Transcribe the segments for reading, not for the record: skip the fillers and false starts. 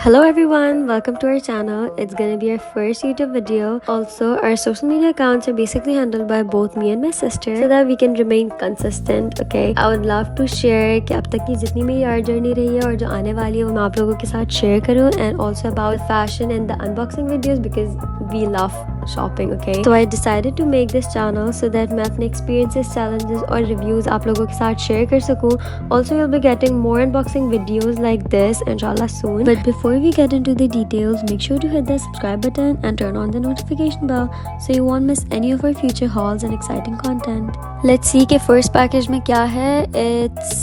Hello everyone, welcome to our channel. It's gonna be our first YouTube video. Also, our social media accounts are basically handled by both me and my sister so that we can remain consistent, okay? I would love to share कि अब तक की जितनी मेरी art journey रही है और जो आने वाली है वो मैं आप लोगों के साथ share करूँ, and also about fashion and the unboxing videos because we love shopping, okay? So I decided to make this channel so that मैं अपने experiences, challenges और reviews आप लोगों के साथ share कर सकूँ. Also, you'll be getting more unboxing videos like this inshallah soon. But before we get into the details, make sure to hit the subscribe button and turn on the notification bell so you won't miss any of our future hauls and exciting content. Let's see कि first package में क्या है. It's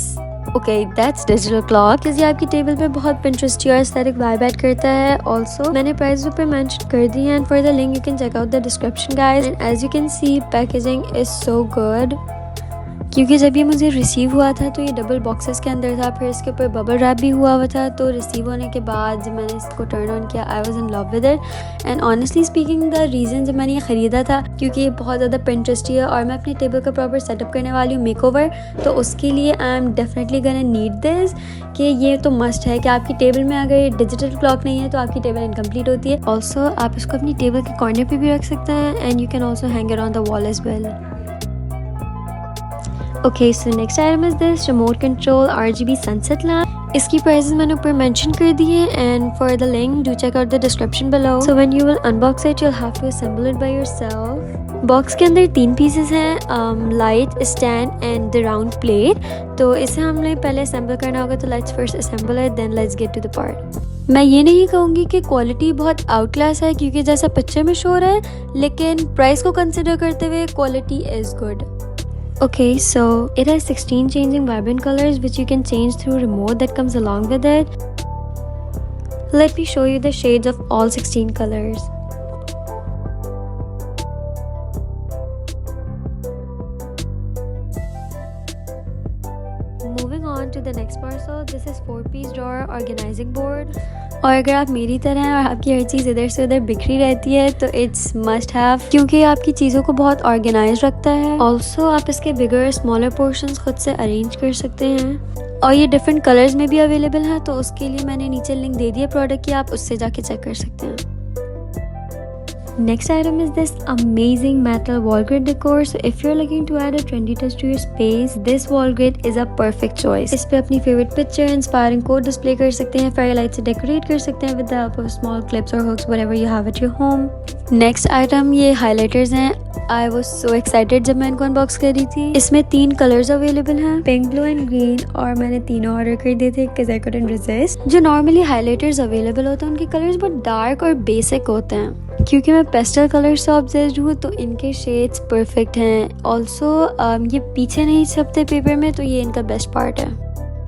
okay, that's digital clock. ये आपकी table पे बहुत Pinteresty और aesthetic vibe add करता है. Also, मैंने प्राइस पे मेंशन कर दी है, and for the link you can check out the description guys. And as you can see, packaging is so good. क्योंकि जब ये मुझे रिसीव हुआ था तो ये डबल बॉक्सेस के अंदर था, फिर इसके ऊपर बबल रैप भी हुआ था. तो रिसीव होने के बाद जब मैंने इसको टर्न ऑन किया, I was in love with it. And honestly speaking, the reason जब मैंने ये ख़रीदा था क्योंकि ये बहुत ज़्यादा Pinteresty है और मैं अपनी टेबल का प्रॉपर सेटअप करने वाली हूँ मेकओवर, तो उसके लिए I am definitely gonna need this कि ये तो मस्ट है कि आपकी टेबल में अगर ये डिजिटल क्लॉक नहीं है तो आपकी टेबल इनकम्प्लीट होती है. ऑल्सो आप इसको अपनी टेबल के कॉर्नर पर भी रख सकते हैं, and you can also hang it on the wall as well. Okay, so next item is this remote control RGB sunset lamp. इसकी prices मैंने ऊपर mention कर दी है, and for the link do check out the description below. So when you will unbox it, you'll have to assemble it by yourself. Box के अंदर 3 pieces हैं, light, stand and the round plate. तो इसे हमने पहले assemble करना होगा, तो let's first assemble it, then let's get to the part. मैं ये नहीं कहूँगी कि क्वालिटी बहुत आउट क्लास है क्योंकि जैसा पिक्चर में शो रहा है, लेकिन प्राइस को कंसिडर करते हुए quality is good. Okay, so it has 16 changing vibrant colors which you can change through remote that comes along with it. Let me show you the shades of all 16 colors. Moving on to the next parcel, this is 4-piece drawer organizing board. और अगर आप मेरी तरह हैं और आपकी हर चीज़ इधर से उधर बिखरी रहती है तो इट्स मस्ट हैव, क्योंकि आपकी चीज़ों को बहुत ऑर्गेनाइज रखता है. ऑल्सो आप इसके बिगर स्मॉलर पोर्शंस खुद से अरेंज कर सकते हैं, और ये डिफरेंट कलर्स में भी अवेलेबल है. तो उसके लिए मैंने नीचे लिंक दे दिया प्रोडक्ट की, आप उससे जाके चेक कर सकते हैं. Next item is this amazing metal wall grid decor. So if you're looking to add a trendy touch to your space, this wall grid is a perfect choice. इस पे अपनी favorite picture, inspiring quote display कर सकते हैं, fairy light से decorate कर सकते हैं with the help of small clips or hooks, whatever you have at your home. Next item ये highlighters हैं. I was so excited जब मैं इनको अनबॉक्स कर रही थी. इसमें 3 कलर्स अवेलेबल हैं, पिंक, ब्लू एंड ग्रीन, और मैंने तीनों ऑर्डर कर दिए थे because I couldn't resist. जो नॉर्मली हाईलाइटर्स अवेलेबल होते हैं उनके कलर्स बहुत डार्क और बेसिक होते हैं. क्योंकि मैं पेस्टल कलर से ऑब्सेस्ड हूँ तो इनके शेड्स परफेक्ट हैं. ऑल्सो ये पीछे नहीं छपते पेपर में, तो ये इनका बेस्ट पार्ट है.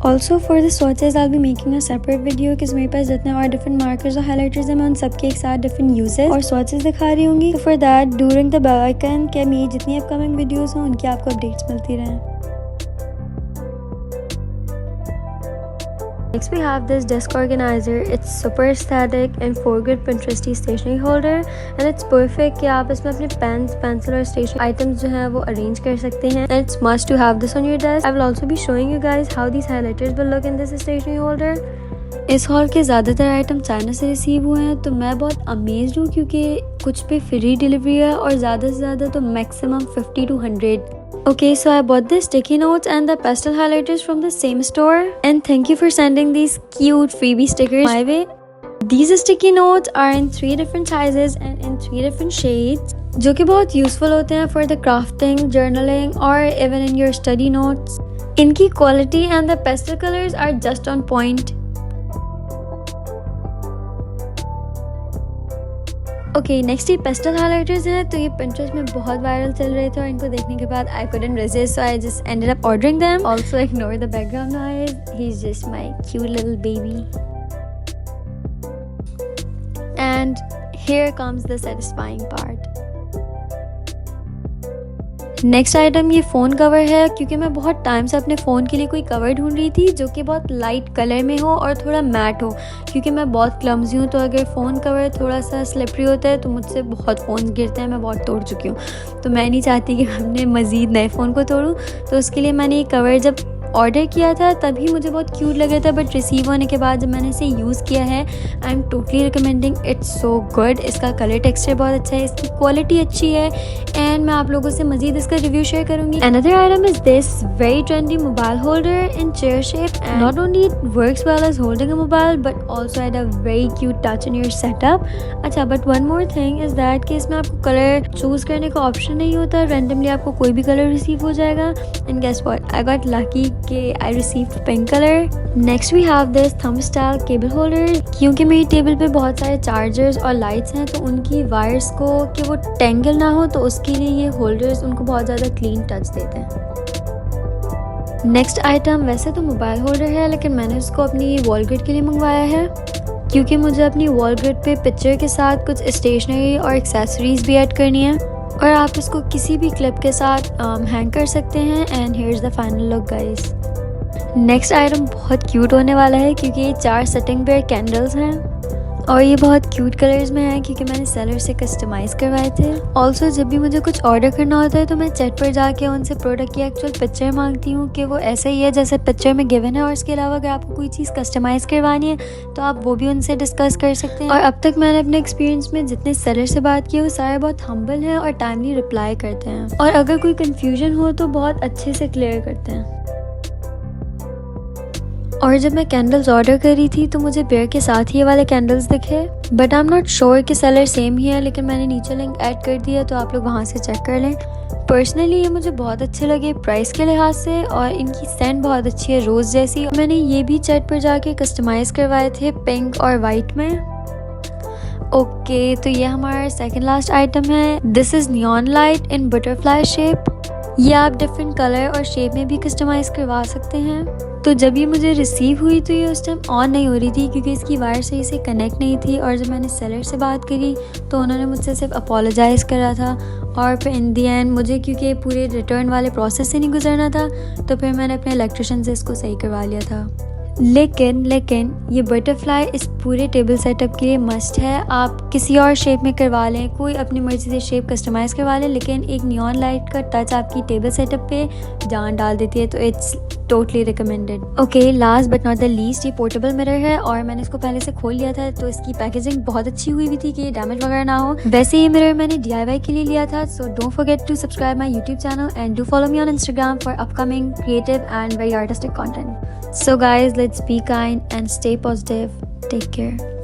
Also for the swatches I will be making a separate video कि मेरे पास जितने और डिफरेंट मार्कर्स और हाईलाइटर्स हैं मैं उन सबके एक साथ डिफरेंट यूजेस और स्वॉचेस दिखा रही होंगी. For that do ring the bell icon कि मेरी जितनी अपकमिंग वीडियोस हों उनकी आपको अपडेट्स मिलती रहें. Next we have this desk organizer. It's super aesthetic and for good Pinteresty stationery holder, and it's perfect कि आप इसमें अपने pens, pencil और stationery items जो हैं वो arrange कर सकते हैं. And it's must to have this on your desk. I will also be showing you guys how these highlighters will look in this stationery holder. इस हॉल के ज़्यादातर आइटम चाइना से रिसीव हुए हैं, तो मैं बहुत अमेज्ड हूँ क्योंकि कुछ पे फ्री डिलीवरी है और ज़्यादा से ज़्यादा तो maximum 50 to 100. Okay, so I bought the sticky notes and the pastel highlighters from the same store, and thank you for sending these cute freebie stickers my way. These sticky notes are in 3 different sizes and in 3 different shades, जो कि बहुत useful होते हैं for the crafting, journaling or even in your study notes. इनकी quality and the pastel colors are just on point. Okay, next ये pastel highlighters हैं. तो ये Pinterest में बहुत वायरल चल रहे थे और इनको देखने के बाद आई couldn't resist, so I just ended up ordering them. Also ignore the background noise, he's just my cute little baby. And here comes the satisfying part. Next item ये फ़ोन कवर है, क्योंकि मैं बहुत टाइम से अपने phone के लिए कोई कवर ढूंढ रही थी जो कि बहुत लाइट कलर में हो और थोड़ा मैट हो, क्योंकि मैं बहुत क्लमजी हूँ. तो अगर फ़ोन कवर थोड़ा सा स्लिपरी होता है तो मुझसे बहुत फ़ोन गिरते हैं, मैं बहुत तोड़ चुकी हूँ. तो मैं नहीं चाहती कि मैं अपने मज़ीद नए फ़ोन को तोड़ूँ, तो उसके लिए मैंने ये कवर जब ऑर्डर किया था तभी मुझे बहुत क्यूट लगा था, बट रिसीव होने के बाद जब मैंने इसे यूज़ किया है, I am totally recommending, it's so good. इसका कलर टेक्सचर बहुत अच्छा है, इसकी क्वालिटी अच्छी है, एंड मैं आप लोगों से मजीद इसका रिव्यू शेयर करूँगी। Another item is this very trendy mobile holder in chair shape, and not only it works well as holding a mobile but also had a very cute touch in your setup. अच्छा, but one more thing is that कि इसमें आपको colour choose करने का option नहीं होता, randomly आपको कोई भी कलर रिसीव हो जाएगा। And guess what? I got lucky कि I received pink color. Next we have this thumb style cable holder। क्योंकि मेरी टेबल पे बहुत सारे चार्जर्स और लाइट्स हैं, तो उनकी वायर्स को कि वो टेंगल ना हो, तो उसके लिए ये होल्डर्स उनको बहुत ज़्यादा क्लीन टच देते हैं। नेक्स्ट आइटम वैसे तो मोबाइल होल्डर है, लेकिन मैंने उसको अपनी वॉल ग्रिड के लिए मंगवाया है, क्योंकि मुझे अपनी वॉल ग्रिड पे पिक्चर के साथ कुछ स्टेशनरी और एक्सेसरीज भी ऐड करनी है, और आप इसको किसी भी क्लिप के साथ हैंग कर सकते हैं। And here is the final look guys. Next item बहुत क्यूट होने वाला है, क्योंकि ये 4 सेटिंग पेयर कैंडल्स हैं, और ये बहुत क्यूट कलर्स में है, क्योंकि मैंने सेलर से कस्टमाइज़ करवाए थे। ऑल्सो जब भी मुझे कुछ ऑर्डर करना होता है तो मैं चैट पर जाके उनसे प्रोडक्ट की एक्चुअल पिक्चर मांगती हूँ कि वो ऐसा ही है जैसे पिक्चर में गिवन है, और इसके अलावा अगर आपको कोई चीज़ कस्टमाइज़ करवानी है तो आप वो भी उनसे डिस्कस कर सकते हैं। और अब तक मैंने अपने एक्सपीरियंस में जितने सेलर से बात की वो सारे बहुत हम्बल हैं और टाइमली रिप्लाई करते हैं, और अगर कोई कन्फ्यूजन हो तो बहुत अच्छे से क्लियर करते हैं। और जब मैं कैंडल्स ऑर्डर करी थी तो मुझे पेयर के साथ ही ये वाले कैंडल्स दिखे, but I am not sure कि सेलर सेम ही है, लेकिन मैंने नीचे लिंक ऐड कर दिया, तो आप लोग वहाँ से चेक कर लें। पर्सनली ये मुझे बहुत अच्छे लगे प्राइस के लिहाज से, और इनकी सेंट बहुत अच्छी है रोज़ जैसी। मैंने ये भी चैट पर जाके कस्टमाइज़ करवाए थे पिंक और वाइट में। ओके, तो ये हमारा सेकेंड लास्ट आइटम है। This is neon light in butterfly shape. ये आप डिफरेंट कलर और शेप में भी कस्टमाइज़ करवा सकते हैं। तो जब ये मुझे रिसीव हुई तो ये उस टाइम ऑन नहीं हो रही थी, क्योंकि इसकी वायर सही से कनेक्ट नहीं थी, और जब मैंने सेलर से बात करी तो उन्होंने मुझसे सिर्फ अपोलोजाइज़ करा था, और फिर इन दी एंड मुझे क्योंकि पूरे रिटर्न वाले प्रोसेस से नहीं गुजरना था, तो फिर मैंने अपने इलेक्ट्रिशियन से इसको सही करवा लिया था। लेकिन ये बटरफ्लाई इस पूरे टेबल सेटअप के लिए मस्ट है। आप किसी और शेप में करवा लें, कोई अपनी मर्जी से शेप कस्टमाइज़ करवा लें, लेकिन एक नियॉन लाइट का टच आपकी टेबल सेटअप पे जान डाल देती है, तो it's totally recommended. Okay, last but not the least, ये पोर्टेबल मिरर है, और मैंने इसको पहले से खोल लिया था, तो इसकी पैकेजिंग बहुत अच्छी हुई थी कि ये डैमेज वगैरह ना हो। वैसे ये मिरर मैंने DIY के लिए लिया था, so don't forget to subscribe my YouTube channel and do follow me on Instagram for upcoming creative and very artistic content. So guys, let's be kind and stay positive. Take care.